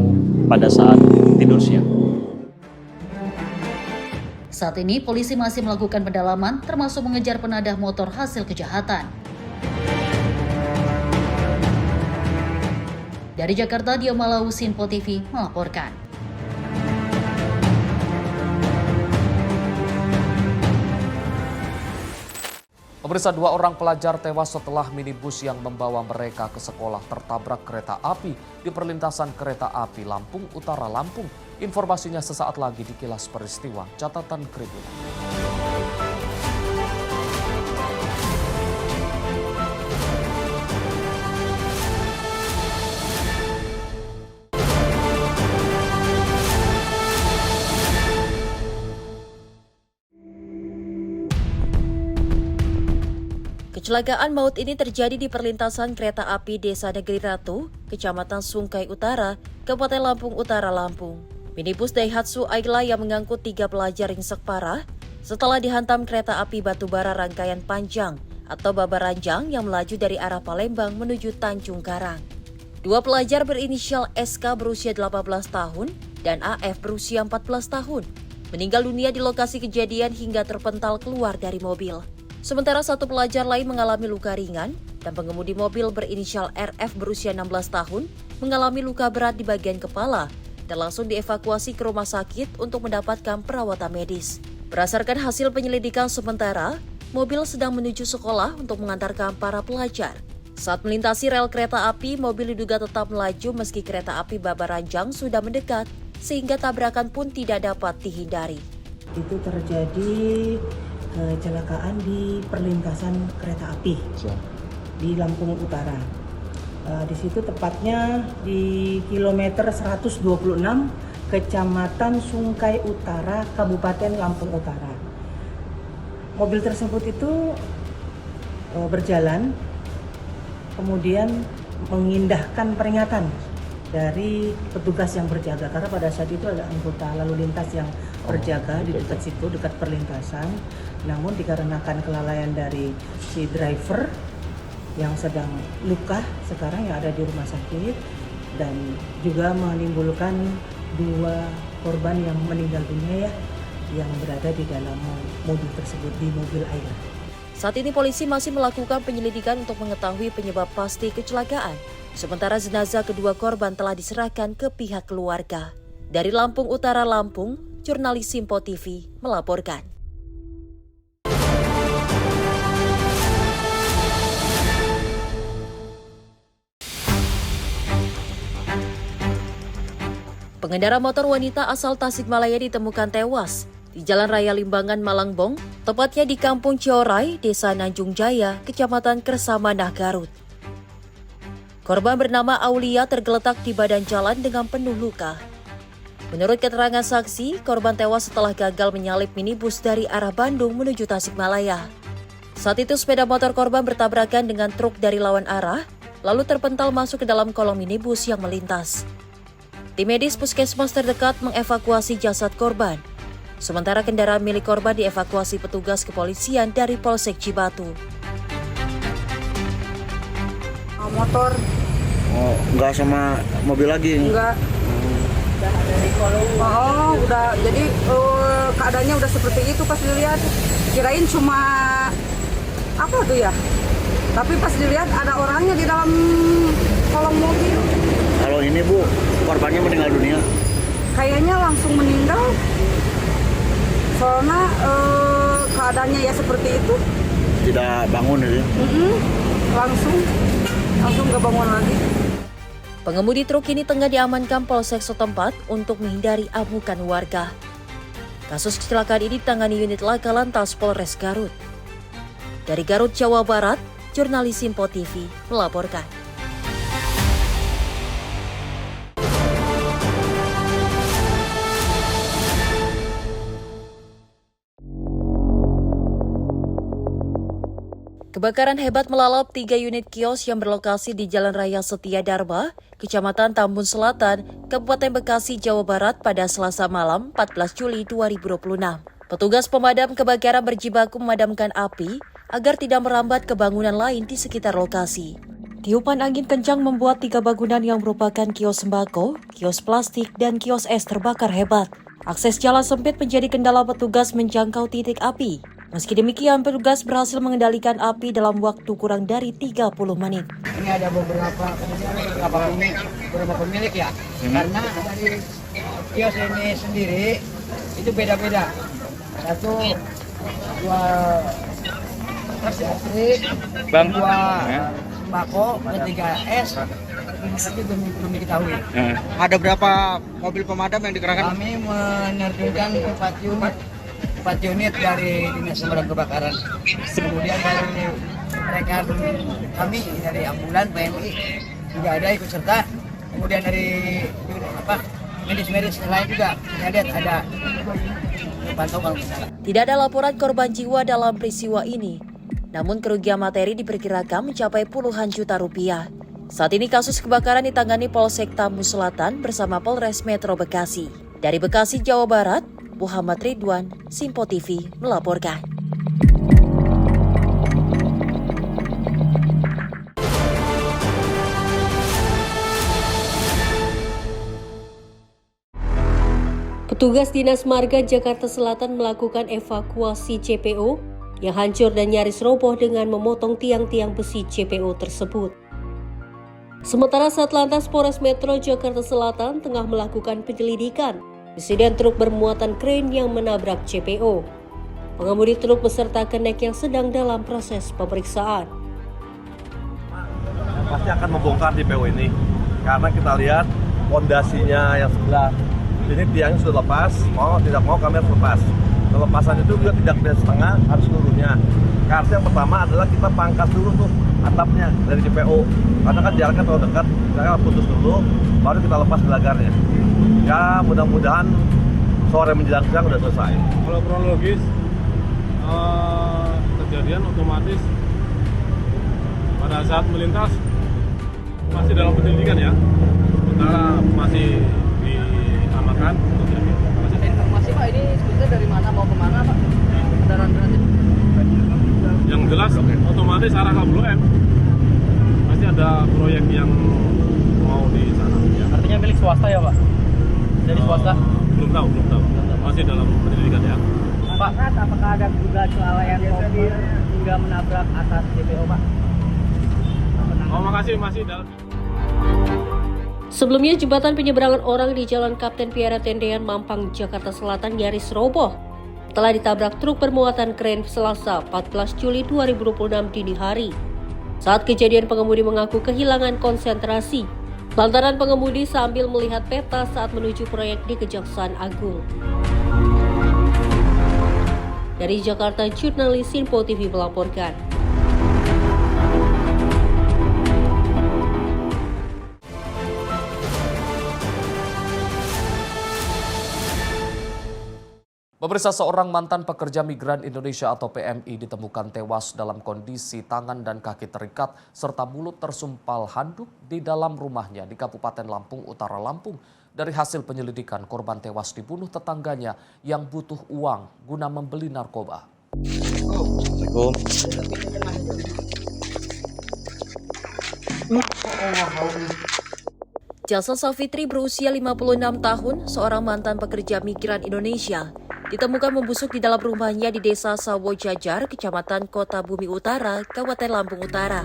pada saat tidur siang. Saat ini polisi masih melakukan pendalaman termasuk mengejar penadah motor hasil kejahatan. Dari Jakarta, Dio Malau, Sinpo TV melaporkan. Pemirsa, 2 orang pelajar tewas setelah minibus yang membawa mereka ke sekolah tertabrak kereta api di perlintasan kereta api Lampung Utara, Lampung. Informasinya sesaat lagi di Kilas Peristiwa Catatan Tribun. Kecelakaan maut ini terjadi di perlintasan kereta api Desa Negeri Ratu, Kecamatan Sungkai Utara, Kabupaten Lampung Utara, Lampung. Minibus Daihatsu Ayla yang mengangkut 3 pelajar ringsek parah setelah dihantam kereta api batubara rangkaian panjang atau babaranjang yang melaju dari arah Palembang menuju Tanjung Karang. 2 pelajar berinisial SK berusia 18 tahun dan AF berusia 14 tahun meninggal dunia di lokasi kejadian hingga terpental keluar dari mobil. Sementara 1 pelajar lain mengalami luka ringan dan pengemudi mobil berinisial RF berusia 16 tahun mengalami luka berat di bagian kepala dan langsung dievakuasi ke rumah sakit untuk mendapatkan perawatan medis. Berdasarkan hasil penyelidikan sementara, mobil sedang menuju sekolah untuk mengantarkan para pelajar. Saat melintasi rel kereta api, mobil diduga tetap melaju meski kereta api Babaranjang sudah mendekat, sehingga tabrakan pun tidak dapat dihindari. Itu terjadi kecelakaan di perlintasan kereta api di Lampung Utara. Di situ tepatnya di kilometer 126, Kecamatan Sungkai Utara, Kabupaten Lampung Utara. Mobil tersebut itu berjalan, kemudian mengindahkan peringatan dari petugas yang berjaga, karena pada saat itu ada anggota lalu lintas yang berjaga di dekat situ, dekat perlintasan. Namun dikarenakan kelalaian dari si driver yang sedang luka sekarang yang ada di rumah sakit, dan juga menimbulkan 2 korban yang meninggal dunia yang berada di dalam mobil tersebut, di mobil air. Saat ini polisi masih melakukan penyelidikan untuk mengetahui penyebab pasti kecelakaan. Sementara jenazah kedua korban telah diserahkan ke pihak keluarga. Dari Lampung Utara, Lampung, jurnalis Simpo TV melaporkan. Pengendara motor wanita asal Tasikmalaya ditemukan tewas di Jalan Raya Limbangan, Malangbong, tepatnya di Kampung Ciorai, Desa Nanjung Jaya, Kecamatan Kersamanah, Garut. Korban bernama Aulia tergeletak di badan jalan dengan penuh luka. Menurut keterangan saksi, korban tewas setelah gagal menyalip minibus dari arah Bandung menuju Tasikmalaya. Saat itu sepeda motor korban bertabrakan dengan truk dari lawan arah, lalu terpental masuk ke dalam kolong minibus yang melintas. Tim medis puskesmas terdekat mengevakuasi jasad korban. Sementara kendaraan milik korban dievakuasi petugas kepolisian dari Polsek Cibatu. Motor. Oh, enggak sama mobil lagi? Enggak. Oh, udah. Jadi keadaannya udah seperti itu pas dilihat. Kirain cuma apa tuh ya? Tapi pas dilihat ada orangnya di dalam kolong mobil. Kalau ini Bu, korbannya meninggal dunia? Kayaknya langsung meninggal. Soalnya keadaannya ya seperti itu. Tidak bangun ya? Langsung gak bangun lagi. Pengemudi truk ini tengah diamankan Polsek setempat untuk menghindari amukan warga. Kasus kecelakaan ini ditangani unit Laka Lantas Polres Garut. Dari Garut, Jawa Barat, jurnalis Simpo TV melaporkan. Kebakaran hebat melalap 3 unit kios yang berlokasi di Jalan Raya Setia Dharma, Kecamatan Tambun Selatan, Kabupaten Bekasi, Jawa Barat pada Selasa malam 14 Juli 2026. Petugas pemadam kebakaran berjibaku memadamkan api agar tidak merambat ke bangunan lain di sekitar lokasi. Tiupan angin kencang membuat 3 bangunan yang merupakan kios sembako, kios plastik, dan kios es terbakar hebat. Akses jalan sempit menjadi kendala petugas menjangkau titik api. Meski demikian, petugas berhasil mengendalikan api dalam waktu kurang dari 30 menit. Ini ada beberapa pemilik ya, karena dari kios ini sendiri itu beda-beda. 1, 2 plastik, 2 sembako, 3 es. Itu belum diketahui. Ada berapa mobil pemadam yang dikerahkan? Kami menerjunkan 4 unit dari Dinas Pemadam Kebakaran. Kemudian dari rekan kami dari ambulan PMI juga ada ikut serta. Kemudian dari medis-medis lain juga saya lihat ada pantau kalau salah. Tidak ada laporan korban jiwa dalam peristiwa ini. Namun kerugian materi diperkirakan mencapai puluhan juta rupiah. Saat ini kasus kebakaran ditangani Polsek Tambun Selatan bersama Polres Metro Bekasi. Dari Bekasi, Jawa Barat, Muhammad Ridwan, Simpo TV melaporkan. Petugas Dinas Marga Jakarta Selatan melakukan evakuasi JPO yang hancur dan nyaris roboh dengan memotong tiang-tiang besi JPO tersebut. Sementara Satlantas Polres Metro Jakarta Selatan tengah melakukan penyelidikan insiden truk bermuatan krain yang menabrak JPO. pengemudi truk beserta kenek yang sedang dalam proses pemeriksaan. Pasti akan membongkar JPO ini karena kita lihat fondasinya yang sebelah ini tiangnya sudah lepas, mau tidak mau kami harus lepas. Pelepasan itu juga tidak dari setengah, harus seluruhnya. Karena yang pertama adalah kita pangkas dulu tuh atapnya dari JPO, karena kan jaraknya terlalu dekat, kita putus dulu, baru kita lepas gelagarnya. Ya mudah-mudahan sore menjelang siang udah selesai. Kalau kronologis kejadian otomatis pada saat melintas masih dalam penyelidikan ya, sementara masih diamankan. Informasi Pak, ini sebetulnya dari mana mau kemana Pak? Kendaraan beratnya? Yang jelas otomatis arah KBLM pasti ada proyek yang mau di sana. Artinya milik swasta ya Pak? Jadi swasta? Belum tahu. Masih dalam penyelidikan ya. Pak, apakah ada juga kelalaian sopir hingga menabrak atas JPO Pak? Oh makasih, masih dalam. Sebelumnya, jembatan penyeberangan orang di Jalan Kapten Piara Tendean, Mampang, Jakarta Selatan nyaris roboh setelah ditabrak truk bermuatan kren Selasa 14 Juli 2026 dini hari. Saat kejadian, pengemudi mengaku kehilangan konsentrasi lantaran pengemudi sambil melihat peta saat menuju proyek di Kejaksaan Agung. Dari Jakarta, jurnalis Simpo TV melaporkan. Pemirsa, seorang mantan pekerja migran Indonesia atau PMI ditemukan tewas dalam kondisi tangan dan kaki terikat serta mulut tersumpal handuk di dalam rumahnya di Kabupaten Lampung Utara, Lampung. Dari hasil penyelidikan, korban tewas dibunuh tetangganya yang butuh uang guna membeli narkoba. Assalamualaikum. Jalsa Safitri berusia 56 tahun, seorang mantan pekerja migran Indonesia, ditemukan membusuk di dalam rumahnya di Desa Sawo Jajar, Kecamatan Kota Bumi Utara, Kabupaten Lampung Utara.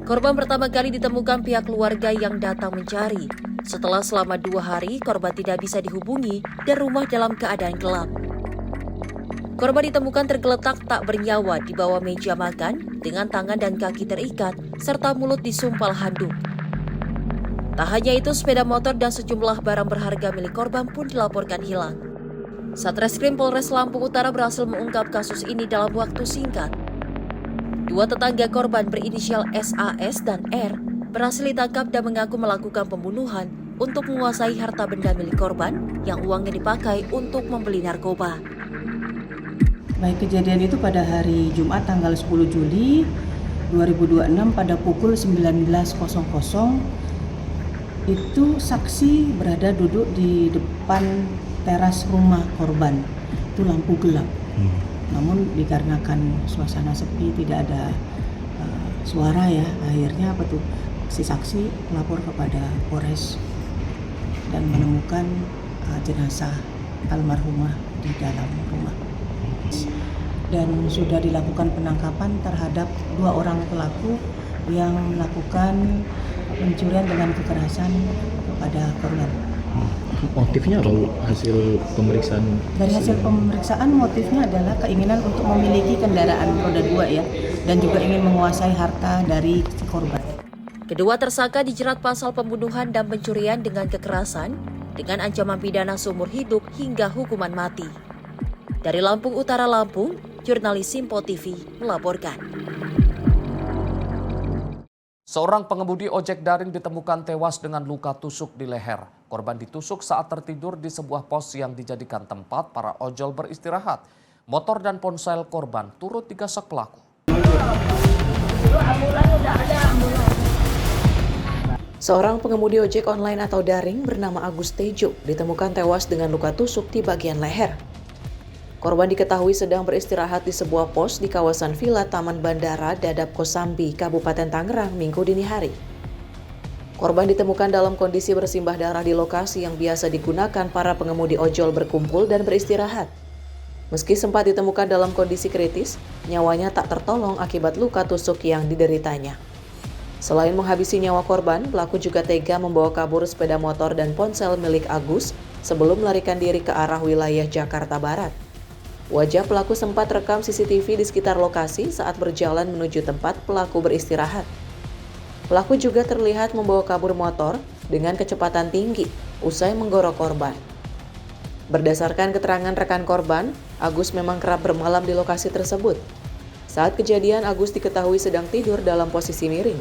Korban pertama kali ditemukan pihak keluarga yang datang mencari. Setelah selama 2 hari, korban tidak bisa dihubungi dan rumah dalam keadaan gelap. Korban ditemukan tergeletak tak bernyawa di bawah meja makan dengan tangan dan kaki terikat serta mulut disumpal handuk. Tak hanya itu, sepeda motor dan sejumlah barang berharga milik korban pun dilaporkan hilang. Satreskrim Polres Lampung Utara berhasil mengungkap kasus ini dalam waktu singkat. 2 tetangga korban berinisial SAS dan R berhasil ditangkap dan mengaku melakukan pembunuhan untuk menguasai harta benda milik korban yang uangnya dipakai untuk membeli narkoba. Baik, kejadian itu pada hari Jumat tanggal 10 Juli 2026 pada pukul 19.00 itu saksi berada duduk di depan teras rumah korban. Itu lampu gelap. Namun dikarenakan suasana sepi, tidak ada suara ya, akhirnya si saksi melapor kepada Polres dan menemukan jenazah almarhumah di dalam rumah. Dan sudah dilakukan penangkapan terhadap 2 orang pelaku yang melakukan pencurian dengan kekerasan kepada korban. Motifnya apa hasil pemeriksaan? Dari hasil pemeriksaan, motifnya adalah keinginan untuk memiliki kendaraan roda 2 ya, dan juga ingin menguasai harta dari si korban. Kedua tersangka dijerat pasal pembunuhan dan pencurian dengan kekerasan dengan ancaman pidana seumur hidup hingga hukuman mati. Dari Lampung Utara, Lampung, jurnalis Simpo TV melaporkan. Seorang pengemudi ojek daring ditemukan tewas dengan luka tusuk di leher. Korban ditusuk saat tertidur di sebuah pos yang dijadikan tempat para ojol beristirahat. Motor dan ponsel korban turut digasak pelaku. Seorang pengemudi ojek online atau daring bernama Agus Tejo ditemukan tewas dengan luka tusuk di bagian leher. Korban diketahui sedang beristirahat di sebuah pos di kawasan Villa Taman Bandara Dadap Kosambi, Kabupaten Tangerang, Minggu dini hari. Korban ditemukan dalam kondisi bersimbah darah di lokasi yang biasa digunakan para pengemudi ojol berkumpul dan beristirahat. Meski sempat ditemukan dalam kondisi kritis, nyawanya tak tertolong akibat luka tusuk yang dideritanya. Selain menghabisi nyawa korban, pelaku juga tega membawa kabur sepeda motor dan ponsel milik Agus sebelum melarikan diri ke arah wilayah Jakarta Barat. Wajah pelaku sempat rekam CCTV di sekitar lokasi saat berjalan menuju tempat pelaku beristirahat. Pelaku juga terlihat membawa kabur motor dengan kecepatan tinggi usai menggorok korban. Berdasarkan keterangan rekan korban, Agus memang kerap bermalam di lokasi tersebut. Saat kejadian, Agus diketahui sedang tidur dalam posisi miring.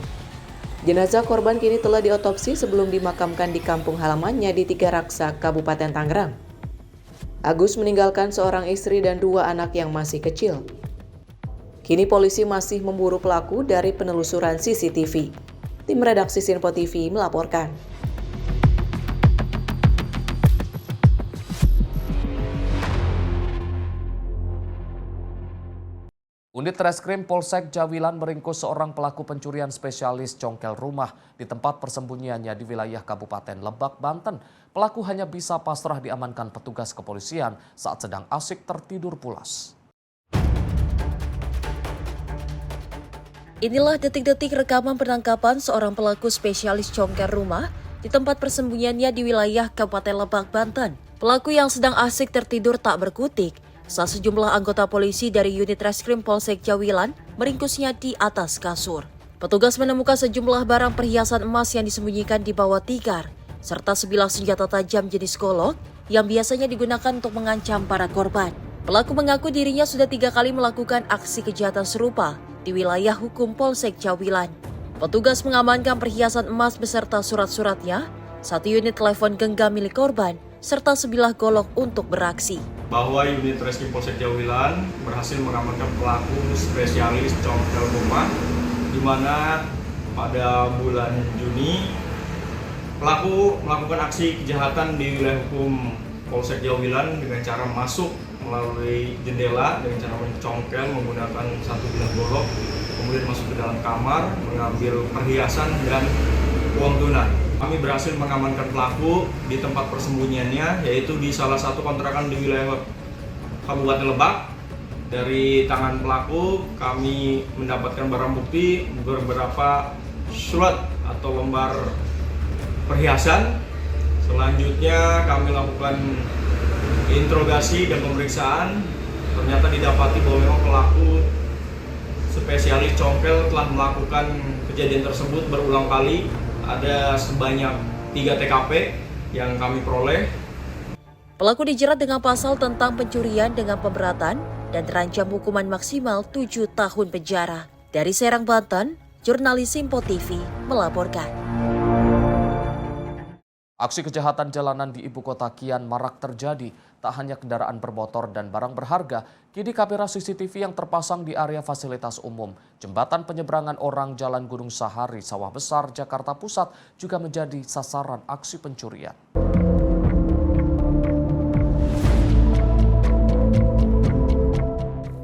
Jenazah korban kini telah diotopsi sebelum dimakamkan di kampung halamannya di Tigaraksa, Kabupaten Tangerang. Agus meninggalkan seorang istri dan 2 anak yang masih kecil. Kini polisi masih memburu pelaku dari penelusuran CCTV. Tim redaksi Sinpo TV melaporkan. Unit Reskrim Polsek Jawilan meringkus seorang pelaku pencurian spesialis congkel rumah di tempat persembunyiannya di wilayah Kabupaten Lebak, Banten. Pelaku hanya bisa pasrah diamankan petugas kepolisian saat sedang asyik tertidur pulas. Inilah detik-detik rekaman penangkapan seorang pelaku spesialis congkel rumah di tempat persembunyiannya di wilayah Kabupaten Lebak, Banten. Pelaku yang sedang asyik tertidur tak berkutik saat sejumlah anggota polisi dari unit Reskrim Polsek Jawilan meringkusnya di atas kasur. Petugas menemukan sejumlah barang perhiasan emas yang disembunyikan di bawah tikar, serta sebilah senjata tajam jenis golok yang biasanya digunakan untuk mengancam para korban. Pelaku mengaku dirinya sudah 3 kali melakukan aksi kejahatan serupa di wilayah hukum Polsek Jawilan. Petugas mengamankan perhiasan emas beserta surat-suratnya, 1 unit telepon genggam milik korban, serta sebilah golok untuk beraksi. Bahwa unit Reskrim Polsek Jawilan berhasil mengamankan pelaku spesialis congkel rumah, di mana pada bulan Juni pelaku melakukan aksi kejahatan di wilayah hukum Polsek Jawilan dengan cara masuk melalui jendela dengan cara mencongkel menggunakan 1 bilah golok, kemudian masuk ke dalam kamar, mengambil perhiasan dan uang tunai. Kami berhasil mengamankan pelaku di tempat persembunyiannya, yaitu di salah satu kontrakan di wilayah Kabupaten Lebak. Dari tangan pelaku, kami mendapatkan barang bukti beberapa surat atau lembar perhiasan. Selanjutnya kami lakukan interogasi dan pemeriksaan. Ternyata didapati bahwa memang pelaku spesialis congkel telah melakukan kejadian tersebut berulang kali. Ada sebanyak 3 TKP yang kami peroleh. Pelaku dijerat dengan pasal tentang pencurian dengan pemberatan dan terancam hukuman maksimal 7 tahun penjara. Dari Serang, Banten, jurnalis Sinpo TV melaporkan. Aksi kejahatan jalanan di ibu kota kian marak terjadi. Tak hanya kendaraan bermotor dan barang berharga, kini kamera CCTV yang terpasang di area fasilitas umum, jembatan penyeberangan orang Jalan Gunung Sahari, Sawah Besar, Jakarta Pusat juga menjadi sasaran aksi pencurian.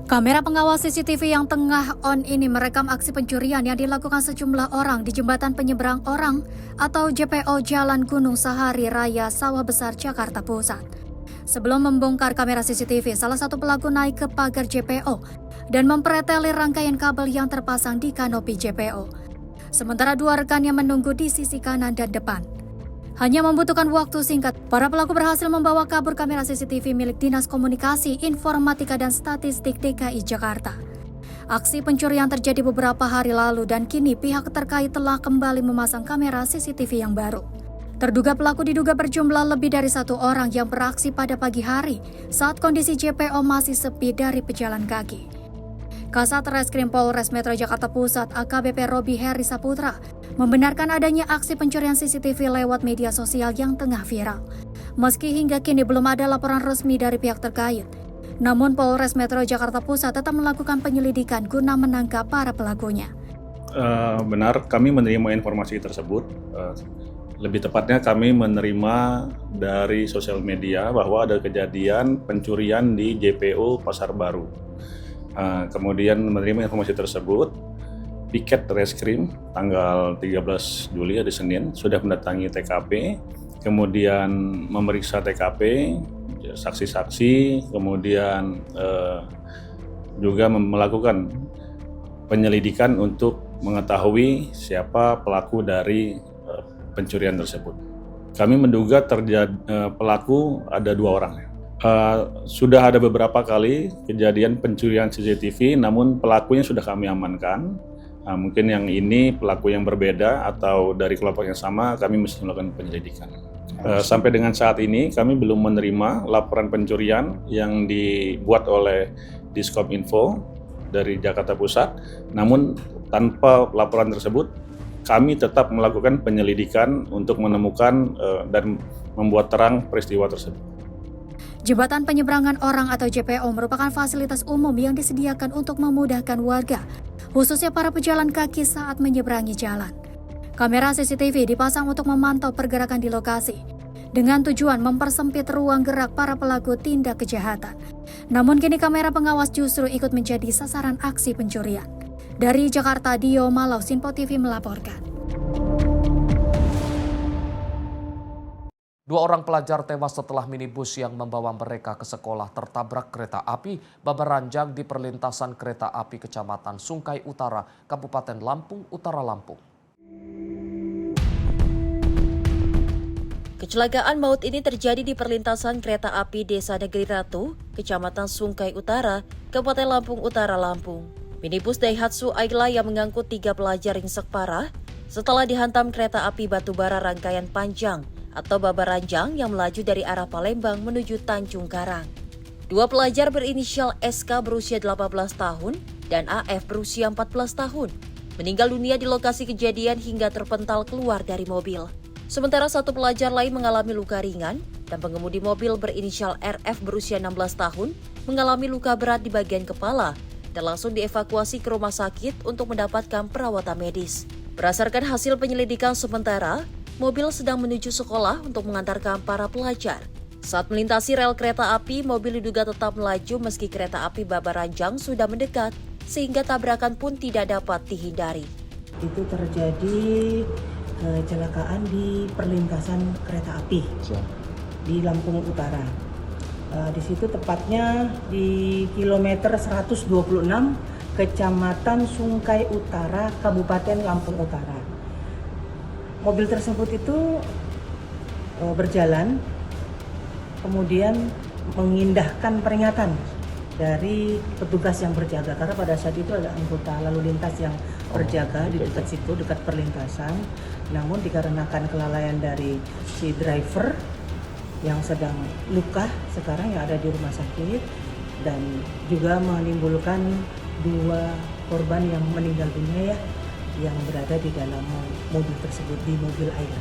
Kamera pengawas CCTV yang tengah on ini merekam aksi pencurian yang dilakukan sejumlah orang di jembatan penyeberang orang atau JPO Jalan Gunung Sahari Raya Sawah Besar, Jakarta Pusat. Sebelum membongkar kamera CCTV, salah satu pelaku naik ke pagar JPO dan mempreteli rangkaian kabel yang terpasang di kanopi JPO. Sementara 2 rekannya menunggu di sisi kanan dan depan. Hanya membutuhkan waktu singkat, para pelaku berhasil membawa kabur kamera CCTV milik Dinas Komunikasi, Informatika dan Statistik DKI Jakarta. Aksi pencurian terjadi beberapa hari lalu dan kini pihak terkait telah kembali memasang kamera CCTV yang baru. Terduga pelaku diduga berjumlah lebih dari 1 orang yang beraksi pada pagi hari saat kondisi JPO masih sepi dari pejalan kaki. Kasat Reskrim Polres Metro Jakarta Pusat AKBP Robi Heri Saputra membenarkan adanya aksi pencurian CCTV lewat media sosial yang tengah viral. Meski hingga kini belum ada laporan resmi dari pihak terkait, namun Polres Metro Jakarta Pusat tetap melakukan penyelidikan guna menangkap para pelakunya. Benar, kami menerima informasi tersebut. Lebih tepatnya kami menerima dari sosial media bahwa ada kejadian pencurian di JPO Pasar Baru. Kemudian menerima informasi tersebut, piket Reskrim tanggal 13 Juli hari Senin sudah mendatangi TKP, kemudian memeriksa TKP, saksi-saksi, kemudian juga melakukan penyelidikan untuk mengetahui siapa pelaku dari pencurian tersebut. Kami menduga pelaku ada 2 orang. Sudah ada beberapa kali kejadian pencurian CCTV, namun pelakunya sudah kami amankan. Mungkin yang ini pelaku yang berbeda atau dari kelompok yang sama, kami mesti melakukan penyelidikan. Sampai dengan saat ini kami belum menerima laporan pencurian yang dibuat oleh Diskominfo dari Jakarta Pusat. Namun tanpa laporan tersebut, kami tetap melakukan penyelidikan untuk menemukan dan membuat terang peristiwa tersebut. Jembatan penyeberangan orang atau JPO merupakan fasilitas umum yang disediakan untuk memudahkan warga, khususnya para pejalan kaki saat menyeberangi jalan. Kamera CCTV dipasang untuk memantau pergerakan di lokasi, dengan tujuan mempersempit ruang gerak para pelaku tindak kejahatan. Namun kini kamera pengawas justru ikut menjadi sasaran aksi pencurian. Dari Jakarta, Dio Malau, Sinpo TV melaporkan. 2 orang pelajar tewas setelah minibus yang membawa mereka ke sekolah tertabrak kereta api Babaranjang di perlintasan kereta api Kecamatan Sungkai Utara, Kabupaten Lampung Utara, Lampung. Kecelakaan maut ini terjadi di perlintasan kereta api Desa Negeri Ratu, Kecamatan Sungkai Utara, Kabupaten Lampung Utara, Lampung. Minibus Daihatsu Ayla yang mengangkut 3 pelajar ringsek parah setelah dihantam kereta api batubara rangkaian panjang atau Babaranjang yang melaju dari arah Palembang menuju Tanjung Karang. 2 pelajar berinisial SK berusia 18 tahun dan AF berusia 14 tahun meninggal dunia di lokasi kejadian hingga terpental keluar dari mobil. Sementara 1 pelajar lain mengalami luka ringan dan pengemudi mobil berinisial RF berusia 16 tahun mengalami luka berat di bagian kepala dan langsung dievakuasi ke rumah sakit untuk mendapatkan perawatan medis. Berdasarkan hasil penyelidikan sementara, mobil sedang menuju sekolah untuk mengantarkan para pelajar. Saat melintasi rel kereta api, mobil diduga tetap melaju meski kereta api Babaranjang sudah mendekat, sehingga tabrakan pun tidak dapat dihindari. Itu terjadi kecelakaan di perlintasan kereta api di Lampung Utara. Di situ tepatnya di kilometer 126 Kecamatan Sungkai Utara, Kabupaten Lampung Utara. Mobil tersebut itu berjalan, kemudian mengindahkan peringatan dari petugas yang berjaga, karena pada saat itu ada anggota lalu lintas yang berjaga di dekat situ, dekat perlintasan. Namun dikarenakan kelalaian dari si driver yang sedang luka sekarang yang ada di rumah sakit dan juga menimbulkan 2 korban yang meninggal dunia yang berada di dalam mobil tersebut, di mobil Ayla.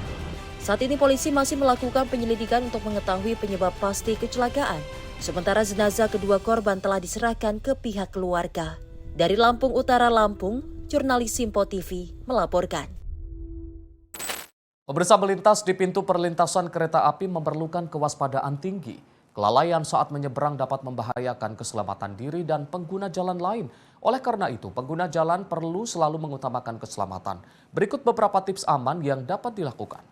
Saat ini polisi masih melakukan penyelidikan untuk mengetahui penyebab pasti kecelakaan. Sementara jenazah kedua korban telah diserahkan ke pihak keluarga. Dari Lampung Utara, Lampung, jurnalis Sinpo TV melaporkan. Pemirsa, melintas di pintu perlintasan kereta api memerlukan kewaspadaan tinggi. Kelalaian saat menyeberang dapat membahayakan keselamatan diri dan pengguna jalan lain. Oleh karena itu, pengguna jalan perlu selalu mengutamakan keselamatan. Berikut beberapa tips aman yang dapat dilakukan.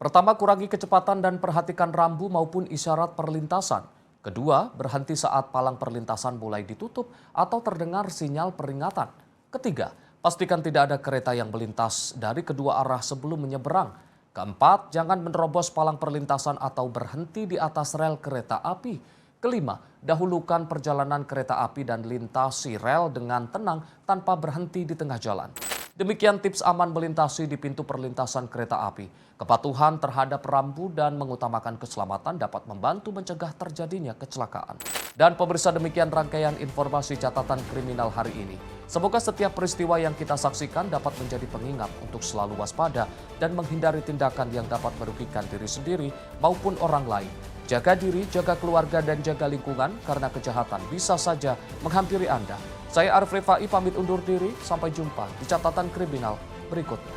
Pertama, kurangi kecepatan dan perhatikan rambu maupun isyarat perlintasan. Kedua, berhenti saat palang perlintasan mulai ditutup atau terdengar sinyal peringatan. Ketiga, pastikan tidak ada kereta yang melintas dari kedua arah sebelum menyeberang. Keempat, jangan menerobos palang perlintasan atau berhenti di atas rel kereta api. Kelima, dahulukan perjalanan kereta api dan lintasi rel dengan tenang tanpa berhenti di tengah jalan. Demikian tips aman melintasi di pintu perlintasan kereta api. Kepatuhan terhadap rambu dan mengutamakan keselamatan dapat membantu mencegah terjadinya kecelakaan. Dan pemirsa, demikian rangkaian informasi catatan kriminal hari ini. Semoga setiap peristiwa yang kita saksikan dapat menjadi pengingat untuk selalu waspada dan menghindari tindakan yang dapat merugikan diri sendiri maupun orang lain. Jaga diri, jaga keluarga, dan jaga lingkungan karena kejahatan bisa saja menghampiri Anda. Saya Arif Rifai pamit undur diri, sampai jumpa di catatan kriminal berikutnya.